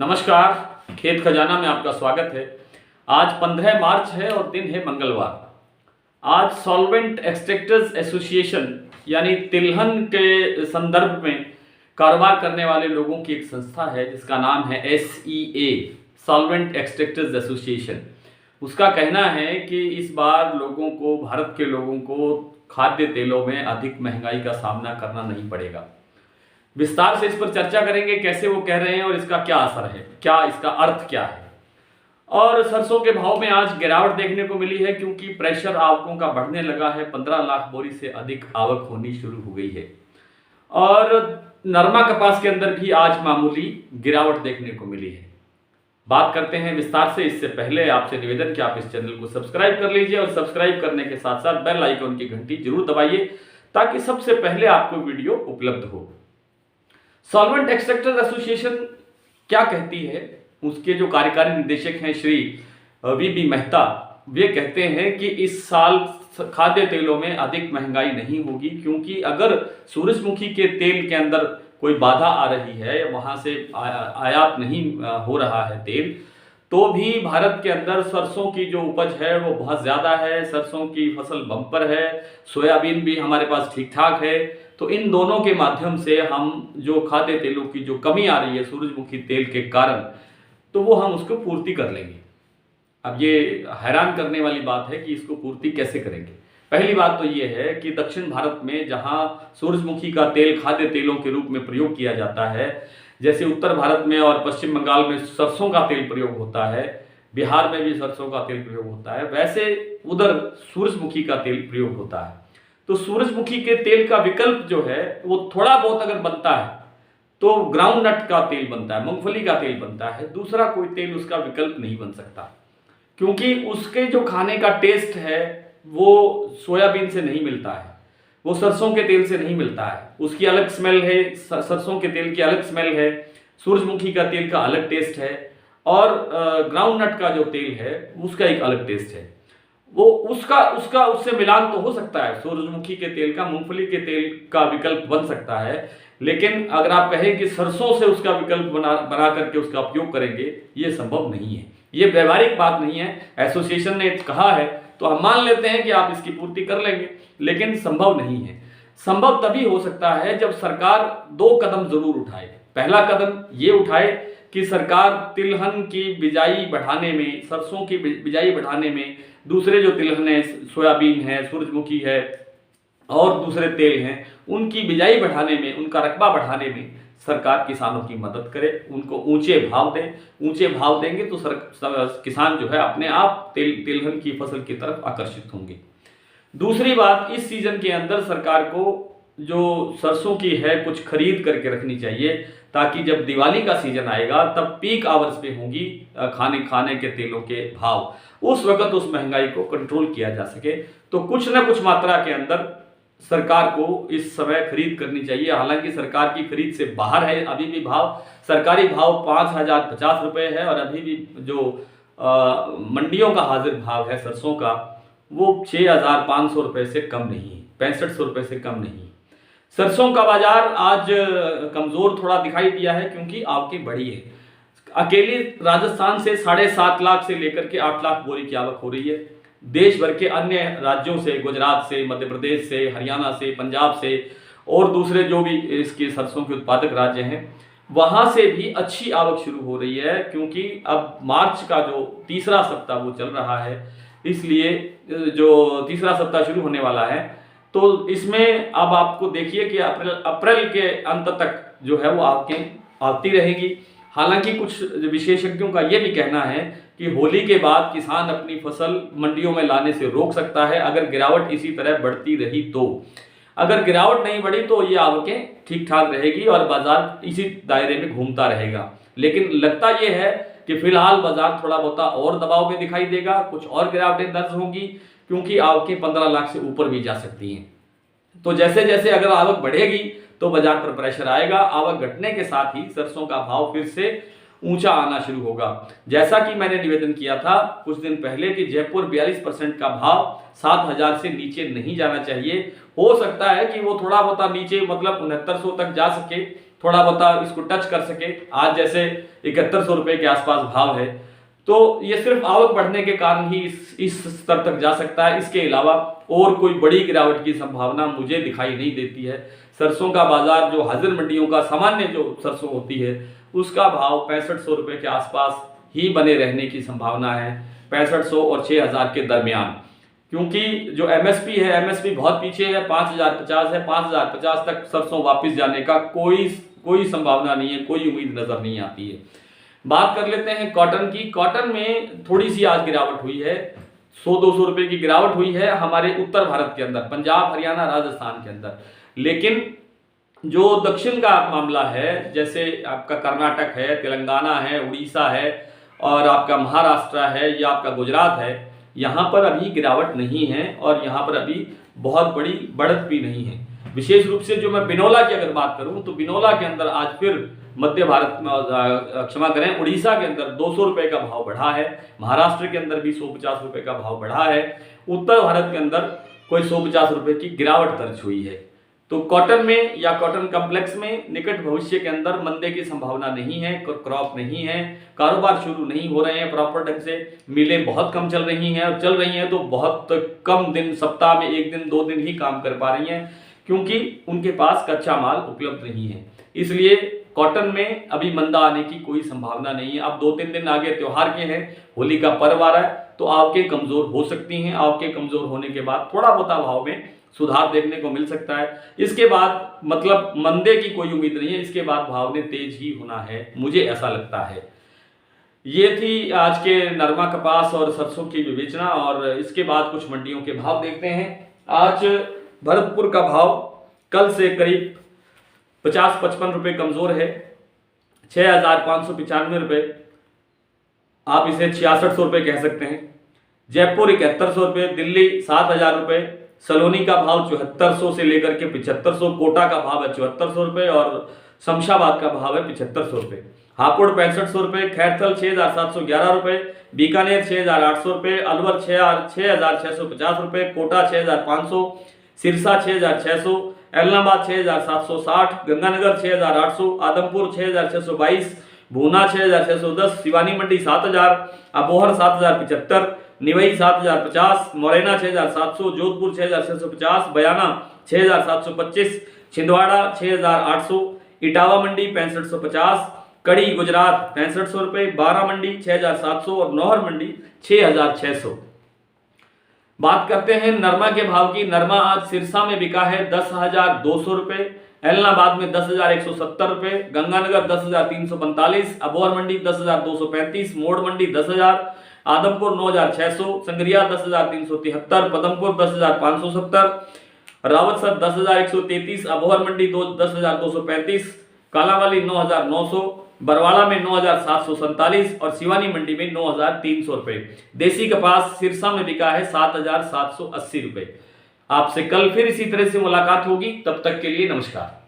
नमस्कार, खेत खजाना में आपका स्वागत है। आज 15 मार्च है और दिन है मंगलवार। आज सॉल्वेंट एक्सट्रैक्टर्स एसोसिएशन यानी तिलहन के संदर्भ में कारोबार करने वाले लोगों की एक संस्था है जिसका नाम है SEA, सॉल्वेंट एक्सट्रैक्टर्स एसोसिएशन। उसका कहना है कि इस बार भारत के लोगों को खाद्य तेलों में अधिक महंगाई का सामना करना नहीं पड़ेगा। विस्तार से इस पर चर्चा करेंगे, कैसे वो कह रहे हैं और इसका क्या असर है, क्या इसका अर्थ क्या है। और सरसों के भाव में आज गिरावट देखने को मिली है क्योंकि प्रेशर आवकों का बढ़ने लगा है। 15 लाख बोरी से अधिक आवक होनी शुरू हो गई है। और नरमा कपास के अंदर भी आज मामूली गिरावट देखने को मिली है। बात करते हैं विस्तार से। इससे पहले आपसे निवेदन कि आप इस चैनल को सब्सक्राइब कर लीजिए और सब्सक्राइब करने के साथ साथ बेल आइकन की घंटी जरूर दबाइए ताकि सबसे पहले आपको वीडियो उपलब्ध हो। सॉल्वेंट एक्सट्रैक्टर्स एसोसिएशन क्या कहती है, उसके जो कार्यकारी निदेशक हैं श्री VB मेहता, वे कहते हैं कि इस साल खाद्य तेलों में अधिक महंगाई नहीं होगी क्योंकि अगर सूरजमुखी के तेल के अंदर कोई बाधा आ रही है या वहां से आयात नहीं हो रहा है तेल, तो भी भारत के अंदर सरसों की जो उपज है वो बहुत ज़्यादा है। सरसों की फसल बम्पर है, सोयाबीन भी हमारे पास ठीक ठाक है। तो इन दोनों के माध्यम से हम जो खाद्य तेलों की जो कमी आ रही है सूरजमुखी तेल के कारण, तो वो हम उसको पूर्ति कर लेंगे। अब ये हैरान करने वाली बात है कि इसको पूर्ति कैसे करेंगे। पहली बात तो ये है कि दक्षिण भारत में जहां सूरजमुखी का तेल खाद्य तेलों के रूप में प्रयोग किया जाता है, जैसे उत्तर भारत में और पश्चिम बंगाल में सरसों का तेल प्रयोग होता है, बिहार में भी सरसों का तेल प्रयोग होता है, वैसे उधर सूरजमुखी का तेल प्रयोग होता है। तो सूरजमुखी के तेल का विकल्प जो है वो थोड़ा बहुत अगर बनता है तो ग्राउंड नट का तेल बनता है, मूंगफली का तेल बनता है। दूसरा कोई तेल उसका विकल्प नहीं बन सकता क्योंकि उसके जो खाने का टेस्ट है वो सोयाबीन से नहीं मिलता है, वो सरसों के तेल से नहीं मिलता है। उसकी अलग स्मेल है, सरसों के तेल की अलग स्मेल है, सूरजमुखी का तेल का अलग टेस्ट है और ग्राउंड नट का जो तेल है उसका एक अलग टेस्ट है। वो उसका उससे मिलान तो हो सकता है, सूरजमुखी के तेल का मूंगफली के तेल का विकल्प बन सकता है, लेकिन अगर आप कहें कि सरसों से उसका विकल्प बना करके उसका उपयोग करेंगे, ये संभव नहीं है। ये व्यवहारिक बात नहीं है। एसोसिएशन ने कहा है तो हम मान लेते हैं कि आप इसकी पूर्ति कर लेंगे, लेकिन संभव नहीं है। संभव तभी हो सकता है जब सरकार 2 कदम जरूर उठाए। पहला कदम ये उठाए कि सरकार तिलहन की बिजाई बढ़ाने में, सरसों की बिजाई बढ़ाने में, दूसरे जो तिलहन है, सोयाबीन है, सूरजमुखी है और दूसरे तेल हैं, उनकी बिजाई बढ़ाने में, उनका रकबा बढ़ाने में सरकार किसानों की मदद करे, उनको ऊंचे भाव दे। ऊंचे भाव देंगे तो किसान जो है अपने आप तिलहन की फसल की तरफ आकर्षित होंगे। दूसरी बात, इस सीजन के अंदर सरकार को जो सरसों की है कुछ खरीद करके रखनी चाहिए ताकि जब दिवाली का सीजन आएगा तब पीक आवर्स पे होंगी खाने के तेलों के भाव, उस वक्त उस महंगाई को कंट्रोल किया जा सके। तो कुछ न कुछ मात्रा के अंदर सरकार को इस समय खरीद करनी चाहिए। हालांकि सरकार की खरीद से बाहर है अभी भी भाव। सरकारी भाव 5050 रुपये है और अभी भी जो मंडियों का हाजिर भाव है सरसों का वो 6500 रुपये से कम नहीं है, 6500 रुपये से कम नहीं। सरसों का बाजार आज कमजोर थोड़ा दिखाई दिया है क्योंकि आवकें बढ़ी है। अकेले राजस्थान से 7.5 लाख से लेकर के 8 लाख बोरी की आवक हो रही है। देश भर के अन्य राज्यों से, गुजरात से, मध्य प्रदेश से, हरियाणा से, पंजाब से और दूसरे जो भी इसके सरसों के उत्पादक राज्य हैं, वहां से भी अच्छी आवक शुरू हो रही है क्योंकि अब मार्च का जो तीसरा सप्ताह वो चल रहा है, इसलिए जो तीसरा सप्ताह शुरू होने वाला है तो इसमें अब आपको देखिए कि अप्रैल के अंत तक जो है वो आवकें आती रहेगी। हालांकि कुछ विशेषज्ञों का ये भी कहना है कि होली के बाद किसान अपनी फसल मंडियों में लाने से रोक सकता है अगर गिरावट इसी तरह बढ़ती रही तो। अगर गिरावट नहीं बढ़ी तो ये आवकें ठीक ठाक रहेगी और बाजार इसी दायरे में घूमता रहेगा। लेकिन लगता ये है कि फिलहाल बाजार थोड़ा बहुत और दबाव में दिखाई देगा, कुछ और गिरावटें दर्ज होंगी क्योंकि आवकें 15 लाख से ऊपर भी जा सकती हैं। तो जैसे जैसे अगर आवक बढ़ेगी तो बाजार पर प्रेशर आएगा। आवक घटने के साथ ही सरसों का भाव फिर से ऊंचा आना शुरू होगा। जैसा कि मैंने निवेदन किया था कुछ दिन पहले कि जयपुर 42% का भाव 7000 से नीचे नहीं जाना चाहिए। हो सकता है कि वो थोड़ा बहुत नीचे मतलब 6900 तक जा सके, थोड़ा बहुत इसको टच कर सके। आज जैसे 7100 रुपए के आसपास भाव है, तो ये सिर्फ आवक बढ़ने के कारण ही इस स्तर तक जा सकता है। इसके अलावा और कोई बड़ी गिरावट की संभावना मुझे दिखाई नहीं देती है। सरसों का बाजार, जो हाजिर मंडियों का सामान्य जो सरसों होती है, उसका भाव 6500 रुपए के आसपास ही बने रहने की संभावना है, 6500 और 6000 के दरमियान। क्योंकि जो एमएसपी है, एमएसपी बहुत पीछे है, 5050 है। 5050 तक सरसों वापस जाने का कोई संभावना नहीं है, कोई उम्मीद नजर नहीं आती है। बात कर लेते हैं कॉटन की। कॉटन में थोड़ी सी आज गिरावट हुई है, 100-200 रुपए की गिरावट हुई है हमारे उत्तर भारत के अंदर, पंजाब, हरियाणा, राजस्थान के अंदर। लेकिन जो दक्षिण का मामला है, जैसे आपका कर्नाटक है, तेलंगाना है, उड़ीसा है और आपका महाराष्ट्र है या आपका गुजरात है, यहाँ पर अभी गिरावट नहीं है और यहाँ पर अभी बहुत बड़ी बढ़त भी नहीं है। विशेष रूप से जो मैं बिनौला की अगर बात करूं तो बिनौला के अंदर आज फिर मध्य भारत में, क्षमा करें, उड़ीसा के अंदर 200 रुपए का भाव बढ़ा है, महाराष्ट्र के अंदर भी 150 रुपए का भाव बढ़ा है, उत्तर भारत के अंदर कोई 150 रुपए की गिरावट दर्ज हुई है। तो कॉटन में या कॉटन कॉम्प्लेक्स में निकट भविष्य के अंदर मंदे की संभावना नहीं है, क्रॉप नहीं है, कारोबार शुरू नहीं हो रहे हैं प्रॉपर ढंग से, मिलें बहुत कम चल रही हैं और चल रही हैं तो बहुत कम दिन, सप्ताह में 1 दिन 2 दिन ही काम कर पा रही हैं, क्योंकि उनके पास कच्चा माल उपलब्ध नहीं है। इसलिए कॉटन में अभी मंदा आने की कोई संभावना नहीं है। अब 2-3 दिन आगे त्योहार के हैं, होली का पर्व आ रहा है, तो आवकें कमजोर हो सकती हैं। आवकें कमजोर होने के बाद थोड़ा बहुत भाव में सुधार देखने को मिल सकता है। इसके बाद मतलब मंदे की कोई उम्मीद नहीं है, इसके बाद भाव ने तेज ही होना है, मुझे ऐसा लगता है। ये थी आज के नरमा, कपास और सरसों की विवेचना। और इसके बाद कुछ मंडियों के भाव देखते हैं। आज भरतपुर का भाव कल से करीब 50-55 रुपए कमजोर है, 6595 रुपए, आप इसे 6600 रुपए कह सकते हैं। जयपुर 7100 रुपए, दिल्ली 7000 रुपए, सलोनी का भाव 7400 से लेकर के 7500, कोटा का भाव है 7400 रुपए और शमशाबाद का भाव है 7500 रुपए। हापुड़ 6500 रुपए, खैरथल 6711 रुपए, बीकानेर 6800 रुपए, अलवर 6650 रुपए, कोटा 6500, सिरसा 6600, एलनाबाद 6760, गंगानगर 6800, आदमपुर 6622, भूना 6610, शिवानी मंडी 7000, अबोहर 7075, निवई 7050, मोरैना 6700, जोधपुर 6650, बयाना 6725, छिंदवाड़ा 6800, इटावा मंडी 6550, कड़ी गुजरात 6500 रुपए, बारा मंडी 6700 और नौहर मंडी 6600। बात करते हैं नरमा के भाव की। नरमा आज सिरसा में बिका है 10,200 रुपए, एलनाबाद में 10,170 रुपए, गंगानगर 10,345, अबोहर मंडी 10,235, मोड़ मंडी 10,000, आदमपुर 9,600, संगरिया 10,373, पदमपुर 10,570, रावतसर 10,133, अबोहर मंडी 10,235, कालावाली 9,900, बरवाड़ा में 9,747 और सिवानी मंडी में 9,300 रुपए। देसी कपास सिरसा में बिका है 7,780 रुपए। आपसे कल फिर इसी तरह से मुलाकात होगी, तब तक के लिए नमस्कार।